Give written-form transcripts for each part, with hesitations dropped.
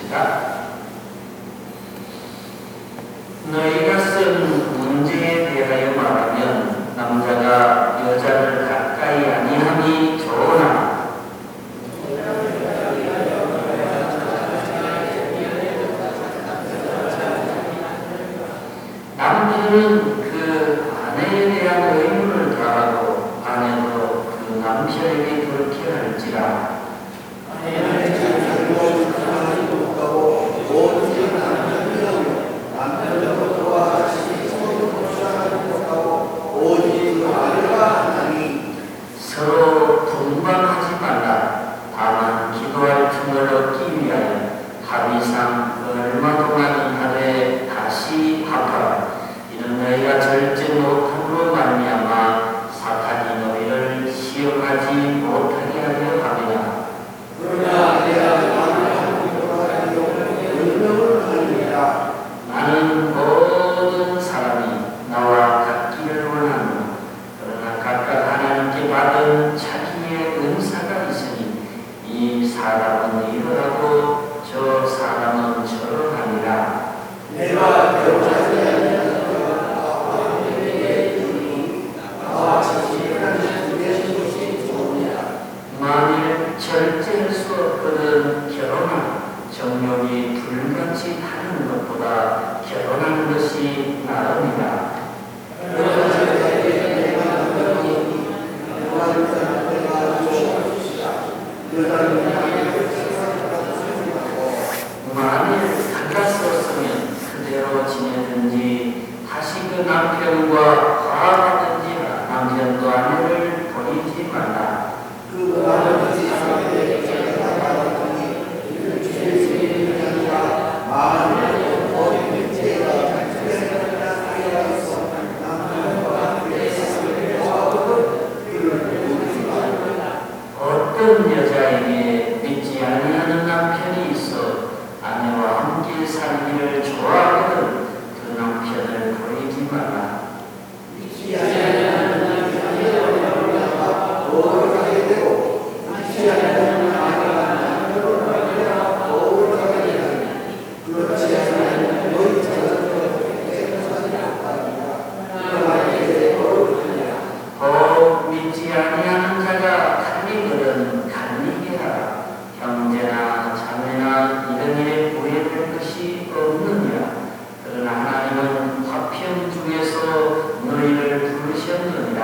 있습니다. 너희가 쓴 문제에 대하여 말하면 남자가 여자를 가까이 아니함이 좋으나 남들은 그 아내에 대한 의무를 다하고 아내도 그 남편에게 그렇게 할지라. 서로 분방하지 말라. 다만 기도할 틈을 얻기 위하여 합의상 얼마 동안 하되 다시 합하라. 이는 너희가 절제 못함으로 말미암아 사탄이 너희를 시험하지 못하게 하려 함이라. 나는 모든 사람이 나와 같기를 원하노. 그러나 각각 하나님께 받은 자기의 은사가 있으니 이 사람은 이러하고 저 사람은 저러하니라. 만일 절제할 수 없거든 결혼하라. 정욕이 불같이 타는 것보다 결혼하는 것이 나으니라. 만일 달랐었으면 그대로 지내든지 다시 그 남편과 화하든지 남편도 아내를 버리지 말라. 어떤 여자에게 믿지 아니하는 남편이 있어 아내와 함께 살기를 좋아하거든 그 남편을 버리지 말라. 믿지 아니하는 자가 갈리거든 갈리게 하라. 형제나 자매나 이런 일에 구애될 것이 없느니라. 그러나 하나님은 화평 중에서 너희를 부르셨느니라.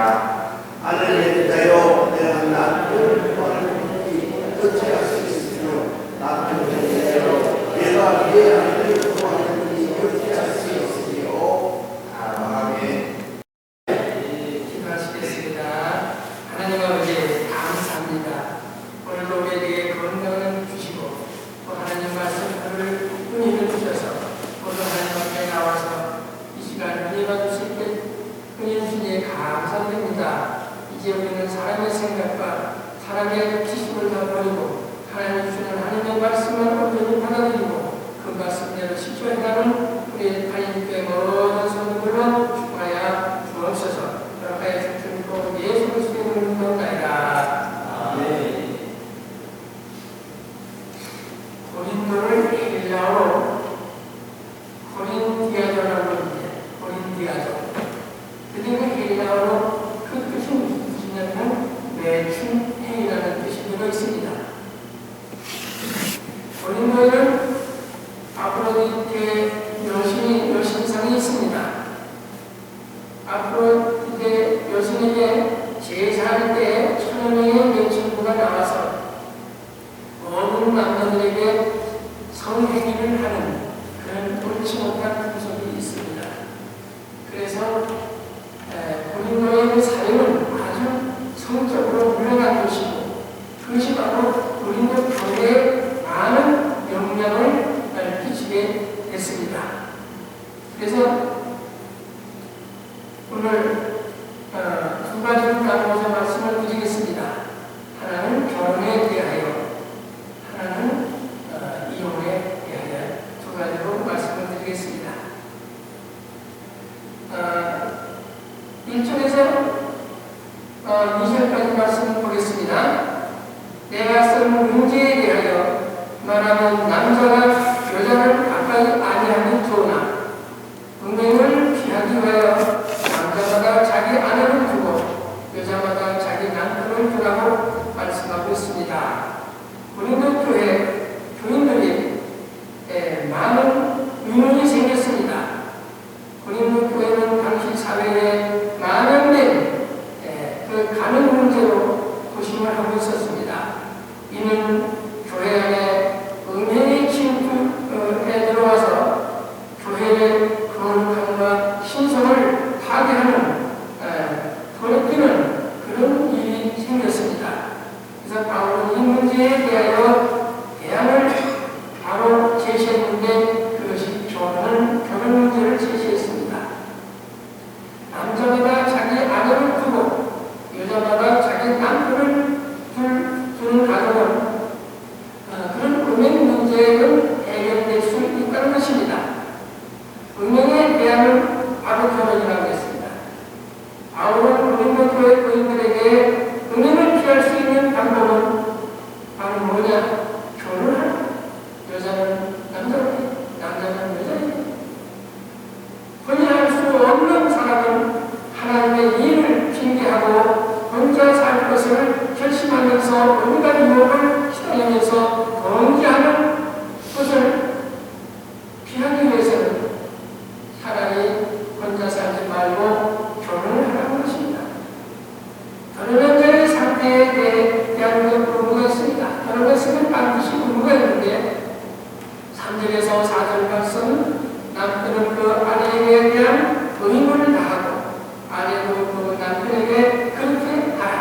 아들의 자여 내가 남편을 구하는지 어찌할 수 있으며 남편의 자여 내가 내 아들을 구하는지 어찌할 수 있으며. 아멘. 기도하시겠습니다. 하나님 아버지 감사합니다. 오늘도 우리에게 건강을 주시고 또 하나님 말씀을 은혜를 주셔서 모두 하나님 앞에 나와서 이 시간 은혜 받을 수 있게 은혜 주시기에 감사드립니다. 이제 우리는 사람의 생각과 사람의 지식을 다 버리고 하나님 주시는 하나님의 말씀을 온전히 받아들이고 그 말씀대로 실천해가는 우리 하나님께 모든 성도들로 축하하여 주옵소서. 그렇게 주시고 예수 그리스도의 이름으로 기도하옵나이다. 아멘. 고린도를 헬라어로 고린디아조라고 하는데 고린디아조. 그들은 헬라어로 그 뜻이 무슨 뜻이냐면 매춘행이라는 뜻이 들어 있습니다. 고린도에는 아프로디테 여신상이 있습니다. 아프로디테 여신에게 제사할 때 1000명의 매춘부가 나와서 모든 남자들에게 성행위를 하는 그런 옳지 못한 풍속이 있습니다. 그래서 고린도의 사회는 아주 성적으로 훌륭한 것이고 그것이 바로 고린도 교회에 많은 영향을 끼치게 됐습니다. 그래서 오늘 두 가지를 나누어서 말씀을 드리겠습니다. 하나는 결혼에 대하여, 하나는 이혼에 대하여 두 가지로 말씀을 드리겠습니다. 1절에서 2절까지 말씀을 보겠습니다. 내가 쓴 문제에 대하여 말하면 남자가 여자를 가까이 아니하니 좋으나 음행을 피하기 위하여 남자마다 자기 아내를 두고 여자마다 자기 남편을 두라고 말씀하고 있습니다. 우리도 교회 교인들이 많은 의문이 생겼습니다. 고린도 교회는 당시 사회에 만연된 그 가는 문제로 고심을 하고 있었습니다. 이는 교회 안에 음행의 침투에 들어와서 교회의 거룩함과 신성을 파괴하는 더럽히는 그런 일이 생겼습니다. 그래서 바울은 이 문제에 대하여 대안을 바로 제시했는데 그것이 결혼 문제를 제시했습니다. 남자마다 자기 아내를 두고 여자마다 자기 남편을 두는 가정은 그런 음행 문제는 해결될 수 있다는 것입니다. 음행에 대한 바로 결혼이라고 했습니다. 바울은 고린도 교회 교인들에게 음행을 피할 수 있는 방법은 바로 뭐냐? 결혼하는 여자는 남자에게, 남자는 여자에게. 혼인할 수 없는 사람은 하나님의 일을 핑계하고 혼자 살 것을 결심하면서 온갖 유혹을 시달리면서 경계하는 것을 피하기 위해서는 차라리 혼자 살지 말고 결혼을 하라는 것입니다. 결혼한 상태에 대한 의무가 있습니다. 결혼했으면 반드시 의무가 있는데 3절에서 4절 말씀은 남편은 그 아내에 대한 의무를 다하고 아내도 그 남편에게 그렇게 하라.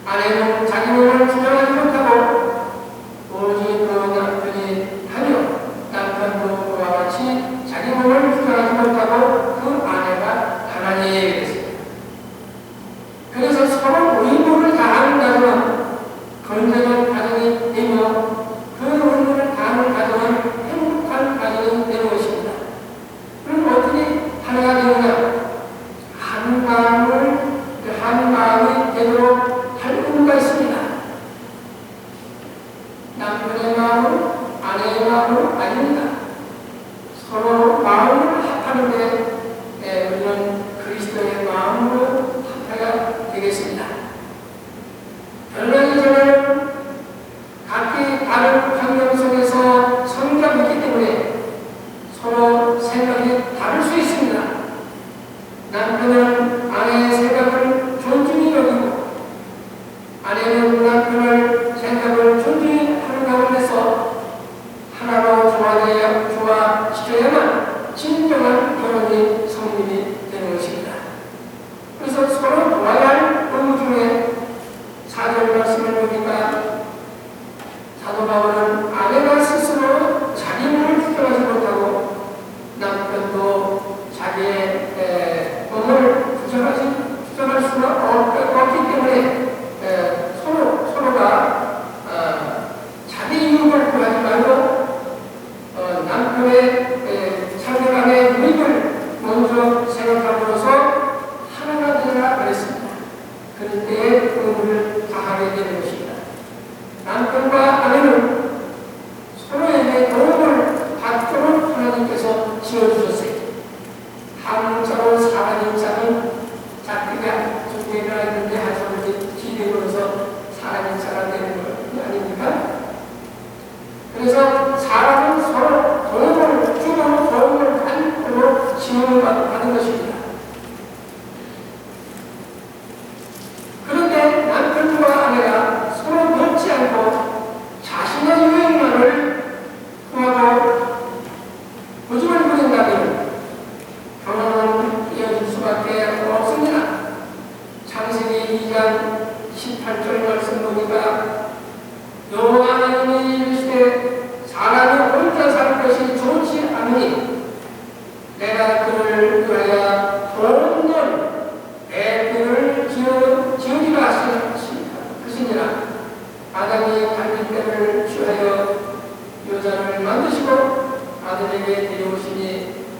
아내는 자기 몸을 부정하지 못하고 오직 그 남편이 하며 남편도 그와 같이 자기 몸을 부정하지 못하고 그 아내가 하나니 그랬습니다. 그래서 서로 의무를 다하는 가정은 건전한 가정이 되며 그 의무를 다하는 가정은 행복한 가정이 되는 것입니다. 그럼 어떻게 하나가 되느냐? 한 마음이 되도록 할 의무가 있습니다. 남편의 마음은 아내의 마음은 아닙니다. 서로 마음을 합하는데 우리는 그리스도의 마음으로 합해야 되겠습니다. 결혼하기 전에는 각기 다른 환경 속에서 성장하고 있기 때문에 서로 생각이 다를 수 있습니다. 남편은 아내의 생각을 존중히 여기고 아내는 남편의 생각을 존중히 하는 가운데서 하나로 조화시켜야만 진정한 결혼이 성립이 되는 것입니다. 그래서 서로 도와야 할 의무 중에 4절 말씀을 보니까 사도 바울은 아내가 스스로 자기 몸을 부정하지 못하고 남편도 자기의 몸을 부정할 수가 없기 때문에 서로가 자기 유익을 구하지 말고 남편의 상대방의 유익을 먼저 생각함으로써 하나가 되라 그랬습니다. 그럴 때에 의무를 다하게 되는 것입니다. 남편과 아내는 서로에게 도움을 받도록 하나님께서 지어주셨어요. 한자로 사람인자는 작기가 두 개가 있는데 한 손을 기대면서 사람인자가 되는 것 아닙니까? 그래서 사람은 서로 도움을 주고 도움을 받도록 지원을 받는 것입니다. 그런데 남편과 아내가 서로 돕지 않고 자신의 유행만을 구하고 고집을 부린다면 결혼은 이어질 수밖에 없습니다. 창세기 2장 18절 말씀 보니까 여호와 하나님이 이르시되 사람이 혼자 살 것이 좋지 않으니 내가 그를 위하여 좋은 애들을 지으리라 하시니라. 아담이 갈빗대를 취하여 여자를 만드시고 아들에게 데려오시니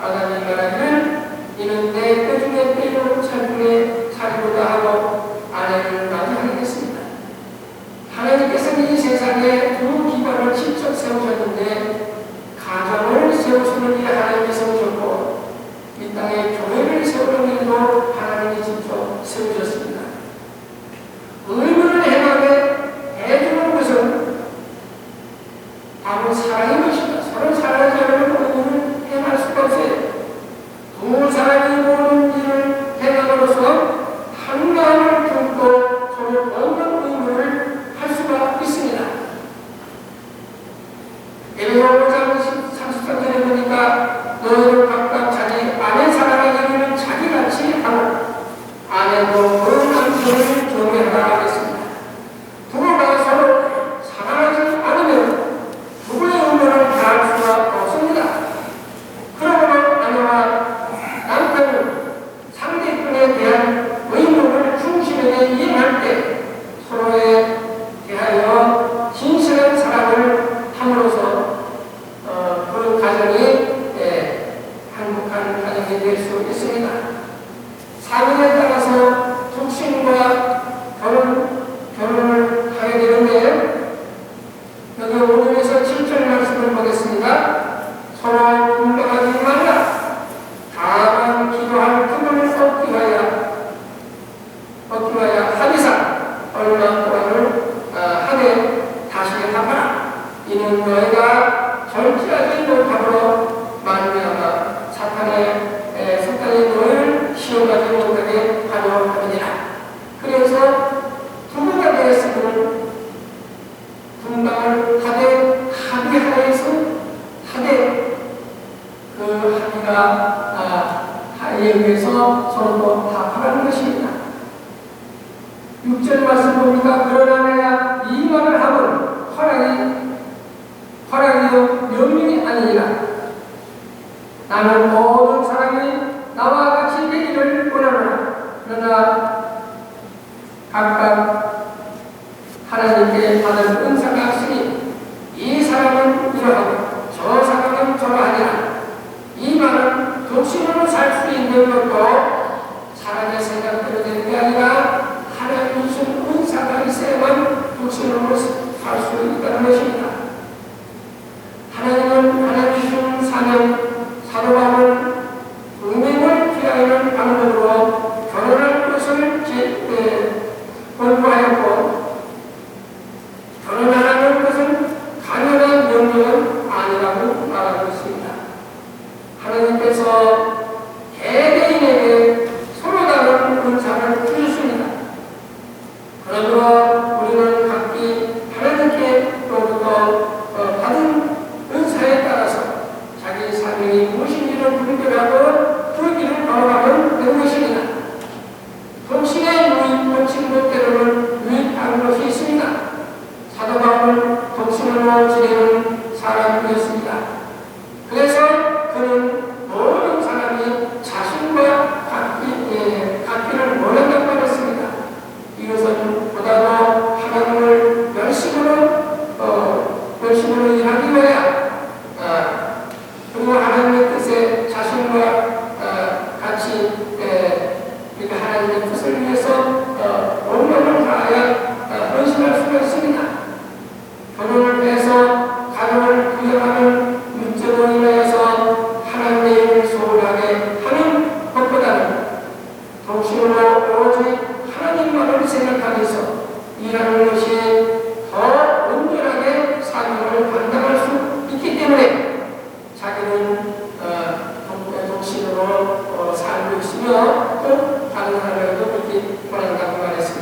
아담이 말하기를 이는 내 뼈 중에 뼈요 살중에 살이로다 하고 아내를 맞이하겠습니다. 하나님께서는 이 세상에 두 기관을 직접 세우셨는데 세우시는 일에 하나님이 세우셨고 이 땅에 교회를 세우는 일도 하나님이 직접 세우셨습니다. 의무를 행하게 해주는 것은 바로 사랑의 것입니다. 서로 사랑하지 않으면 의무를 행할 수가 없어요. 두 사람이 모든 일을 행함으로써 한 마음을 품고 서로 돕는 의무를 할 수가 있습니다. 에베소 5장 33절에 보니까 너희를 각각 자기 아내 사랑하기를 자기같이 하고 아내도 그 남편을 존경하라 하겠습니다. 부부가 서로 사랑하지 않으면 부부의 의무를 다할 수가 없습니다. 그러므로 아내와 남편은 상대편에 대한 의무를 충실하게 이행할 때 서로에 대하여 진실한 사랑을 함으로써 그 가정이 행복한 가정이 될 수 있습니다. 사명에 따라서 독신과 결혼을 하게 되는데 여기 5절에서 7절 말씀을 보겠습니다. 서로 분명하지 말라. 다만 기도할 틈을 얻기 위하여 합의상 얼마 동안을 하되 다시 합하라. 이는 너희가 절제하지 못함으로 말미암아 사탄이 너희를 시험하지 못하게 하려 함이니라. 그래서 부부가 되었으면 분당을 하되 합의하여서 하되 그 합의가 합의에 의해서 서로 합하라는 것입니다. 6절 말씀 보니까 그러나 내가 이 말을 하면 허락이요 명령이 아니니라. 나는 모든 사람이 나와 같이 되기를 원하노라. 그러나 각각 하나님께 받을 은사가 있으니 이 사람은 이러하고 저 사람은 저러하니라. 이 말은 독신으로 살 수 있는 것도 사람의 생각대로 되는 게 아니라 하나님이 주신 은사가 있어야만 독신으로 살 수 있다는 것입니다. 하나님이 주신 사명, 사도 바울은 은행을 피하는 방법으로 결혼할 것을 권고하였고 결혼하라는 것은 강연한 명령은 아니라고 말하고 있습니다. 하나님께서 개개인에게 서로 다른 은사를 주셨습니다. 그러므로 우리는 각기 하나님께로부터 받은 은사에 따라서 자기 사명이 무엇인지를 분별하고 그 길을 걸어가면 되는 것입니다. 독신의 유익, 독신도 때로는 유익한 것이 있습니다. 사도 바울은 독신으로 지내는 사람이었습니다. 그래서 그는 모든 사람이 자신과 같기를 원한다고 말했습니다. 이것은 보다도 하나님을 열심으로 일하기 위하여 그리고 하나님의 뜻에 자신과 같이 이렇게 하나님의 뜻을 위해서 온몸을 다하여 헌신할 수가 있습니다. 결혼을 위해서 가정을 구현하는 문제로 인하여서 하나님의 일을 소홀하게 하는 것보다는 독신으로 오직 하나님만을 생각하면서 일하는 것이 더 온전하게 사명을 감당할 수 있기 때문에 자기는 독신으로 살고 있으며 또 다른 사람에게도 그렇게 권한다고 말했습니다.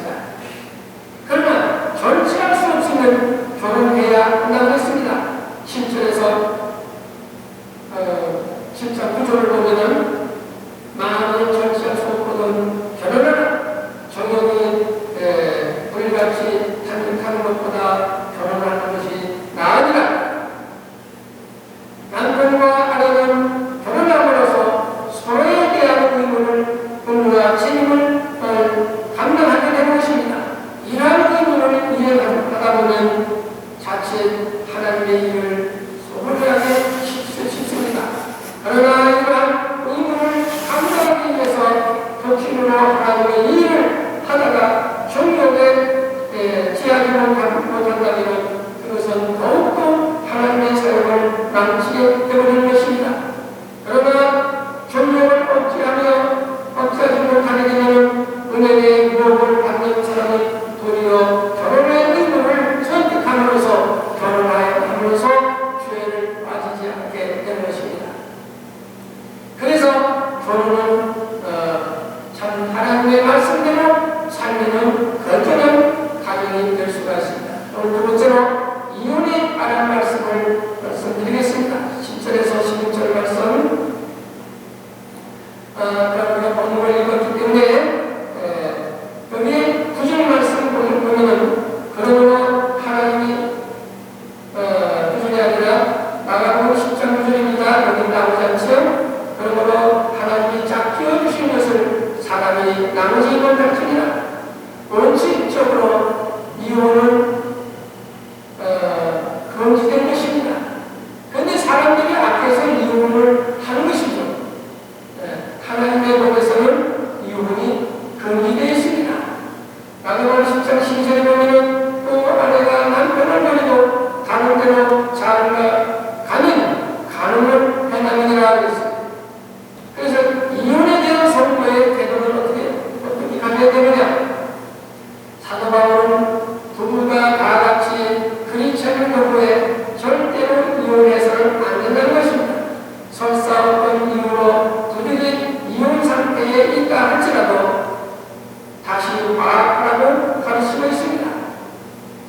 다시 화합하라고 가르치고 있습니다.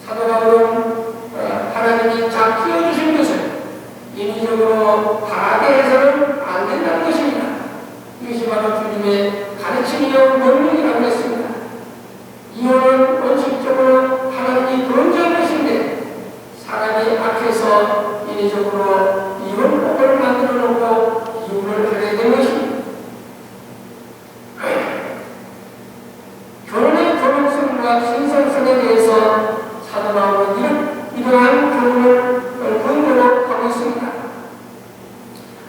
사도 바울은 하나님이 짝지어주신 것을 인위적으로 파괴해서는 안 된다는 것입니다. 이것이 바로 주님의 가르침이요 명령이라고 했습니다. 이혼은 원칙적으로 하나님이 금지한 것인데 사람이 악해서 인위적으로 이혼법을 만들어 놓고 이혼을 하게 된 것입니다. 결혼의 결혼성과 신성성에 대해서 사도 바울은 이러한 교훈을 근거로 하고 있습니다.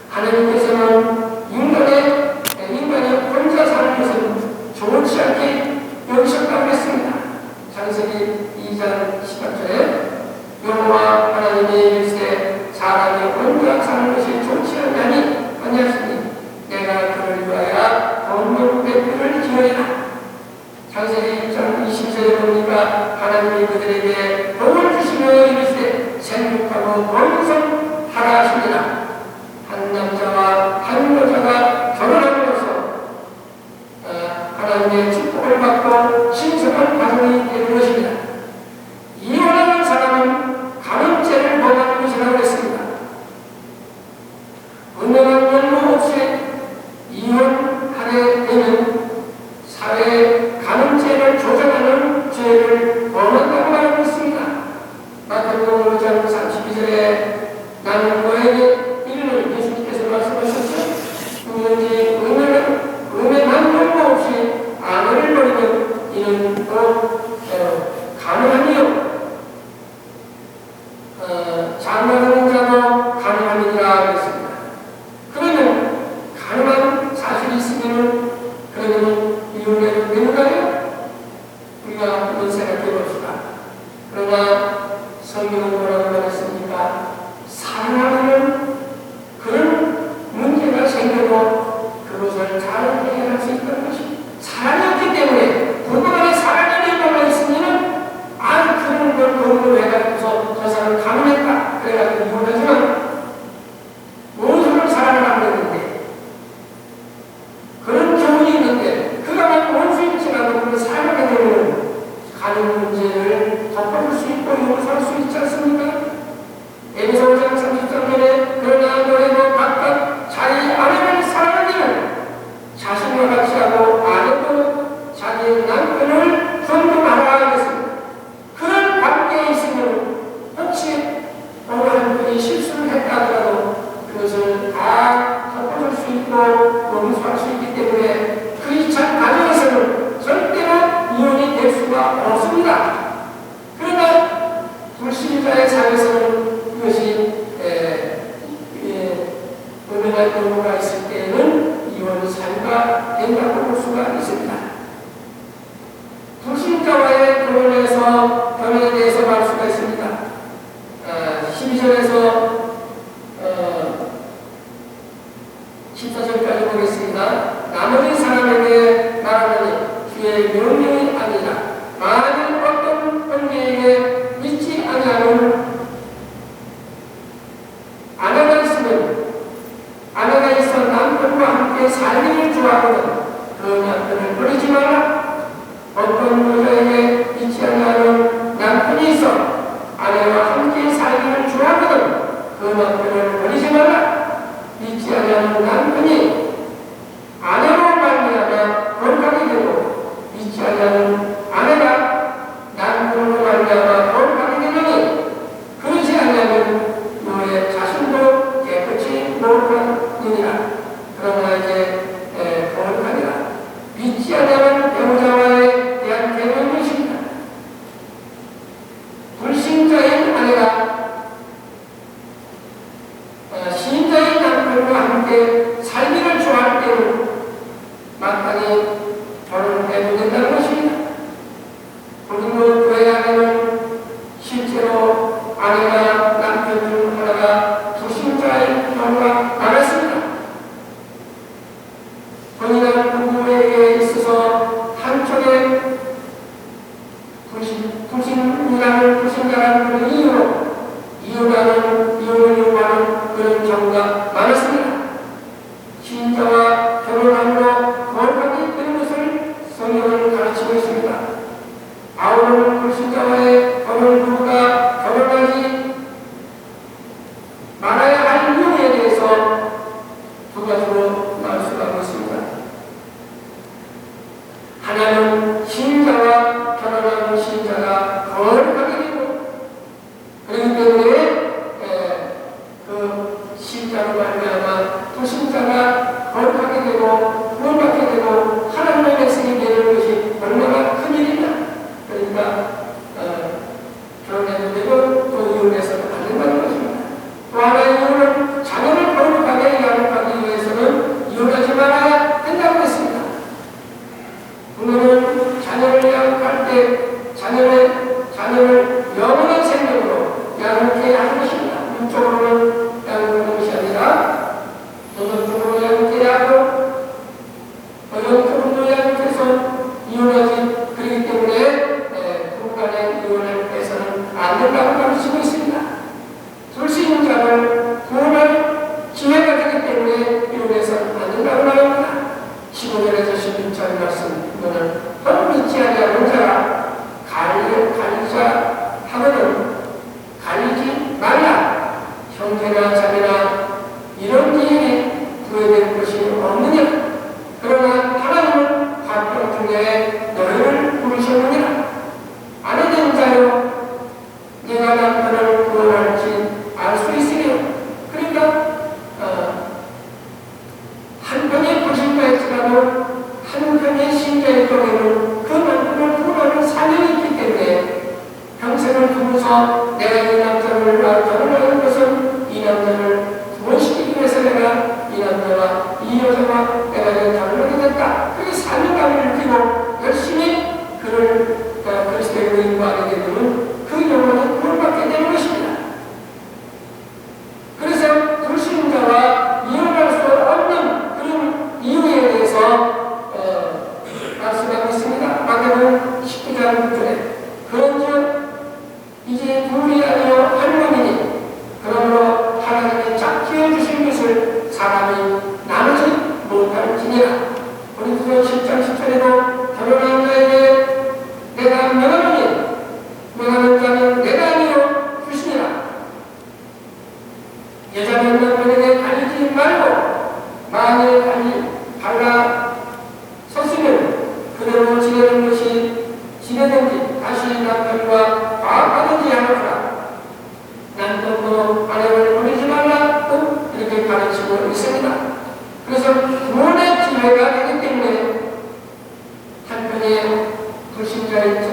하나님께서는 인간이 혼자 사는 것은 좋지 않게 여기셨다고 했습니다. 창세기 2장 18절에 여호와 하나님이 이르시되 사람이 혼자 사는 것이 좋지 않냐니 아니하시니 내가 그를 위하여 동물배필을 지으리라. 창세기 1장 20절에 보니까 하나님이 그들에게 복을 주시며 이르시되 생육하고 번성하라 하십니다. 한 남자와 한 여자가 결혼함으로써 하나님의 축복을 받고 신성한 가정이 되는 것입니다. 이혼하는 사람은 간음죄를 범하는 것이라고 했습니다. 분명한 연고 없이 이혼하게 되면 사회에 간음죄를 조장하는 죄를 범한다고 말하고 있습니다. 마태복음 5장 32절에 나는 너에게 이르노니 예수님께서 말씀하셨죠. 누구든지 음행한 연고 없이 아내를 버리면 이는 곧 가능하니요 장가드는 자도 가능하니라 그랬습니다. 그러면 가능한 사실이 있으면 그러면 이혼해도 되는가요? 우리가 한번 생각해 봅시다. 그러나 성경은 뭐라고 말했습니까? 사랑하는 그런 문제가 생겨도 그것을 잘 해결할 수 있다는 것이 사랑이 없기 때문에 그동안에 사랑이 얼마나 있으면 그런 걸 그런 걸 해가지고서 저 사람을 가능했다 그래가지고 이혼하지만 원수를 사랑을 안 했는데 그런 교훈이 있는데 그가 만 원수일지라도 그걸 사랑하게 되면 가능 문제를 덮어줄 수 있고 용서할 수 있지 않습니까? 에베소 5장 33절에 그러나 너희도 각각 자기 아내를 사랑하기를 자신과 같이 하고 아내도 자기 남편을 존중하라 했습니다. 그런 관계에 있으면 혹시 어느 한 분이 실수를 했다 하더라도 그것을 다 덮어줄 수 있고 용서할 수 있기 때문에 그 이찬 가정에서는 절대로 이혼이 될 수가 없습니다. 그러나 불신자의 삶에서는 그것이 은혜가 경우가 있을 때에는 이혼 사유가 된다고 볼 수가 있습니다. 불신자와의 결혼에서 결혼에 대해서 말 수가 있습니다. 12절에서 14절까지 보겠습니다. 나머지 사람에게 말하노니 주의 명령이 아니라 만일 어떤 형제에게 믿지 아니하는 아내가 있어 남편과 함께 살기를 좋아하거든 그 남편을 버리지 마라. 어떤 여자에게 믿지 아니하는 남편이 있어 아내와 함께 살기를 좋아하거든 그 남편을 버리지 마라. 믿지 아니하는 남편이 아내로 말미암아 거룩하게 되고 믿지 아니하는 아내가 남편으로 말미암아 거룩하게 되느니 그러지 아니하면 너의 자신도 깨끗이 거룩하니라. 그러나 이제 거룩하니라. 믿지 아니하는 배우자와에 대한 개념인 것입니다. 불신자인 아내가 신자인 남편과 함께 살기를 좋아할 때는 마땅히 결혼을 해도 된다는 것입니다. 그리고 교회 안에는 실제로 아내가 남편 중 하나가 불신자인 경우가 많았습니다. 건인한 부부에게 있어서 한쪽에 불신자라는 그런 이유로 이혼을 요구하는 그런 경우가 많았습니다. 신자와 결혼함으로 거룩하게 되는 것을 성경은 가르치고 있습니다. 함께 자녀를 영원한 생명으로 양육해야 하는 것입니다. 육적으로는 양육하는 것이 아니라 도덕적으로 양육해야 하고 영적으로 양육해서 이혼하지. 그렇기 때문에 부부 간의 이혼을 해서는 안 된다고 가르치고 있습니다. 둘 수 있는 자를 구원할 기회가 되기 때문에 이혼해서는 안 된다고 말합니다. 15절에서 16절 말씀 이거는 헐 믿지 아니하는 자라 갈리자 하거든 갈리지 말라. 형제나 자매나 이런 일에 구애될 것이 없느냐. 그러나 하나님은 화평 중에 너희를 부르셨느니라. 아내된 자여 네가 남편을 구원할지 알 수 있으리요. 그러니까 한편의 불신자일지라도 한편의 신자일 경우에는 그 남편을 구원하는 사명이 있기 때문에 평생을 두고서 내가 이 남자를 결혼하는 것은 이 남자를 구원시키기 위해서 내가 이 남자와 이 여자와 내가 결혼하게 됐다. 그게 사명감을 느끼고 열심히 그를 그리스도의 인도하게 되면 그 영혼은 구원받게 되는 것입니다. 그래서 불신자와 이혼할 수 없는 그런 이유에 대해서 말씀하고 있습니다. 마태복음 19장 6절에 그런즉 이제 둘이 아니요 한 몸이니 그러므로 하나님이 짝지어 주신 것을 사람이 나누지 못할지니라. 고린도서 10장 10절에도 결혼한 자에게 내가 명하노니 명하는 자는 내가 아니요 주시니라. 여자는 남편에게 갈리지 말고 만일 갈라 섰으면 그대로 지내는 것이 지내든지 다시 남편과 화합하든지 하노라. 남편도 아내를 버리지 말라고 이렇게 가르치고 있습니다. 그래서 구원의 기회가 되기 때문에 한편의 불신자일지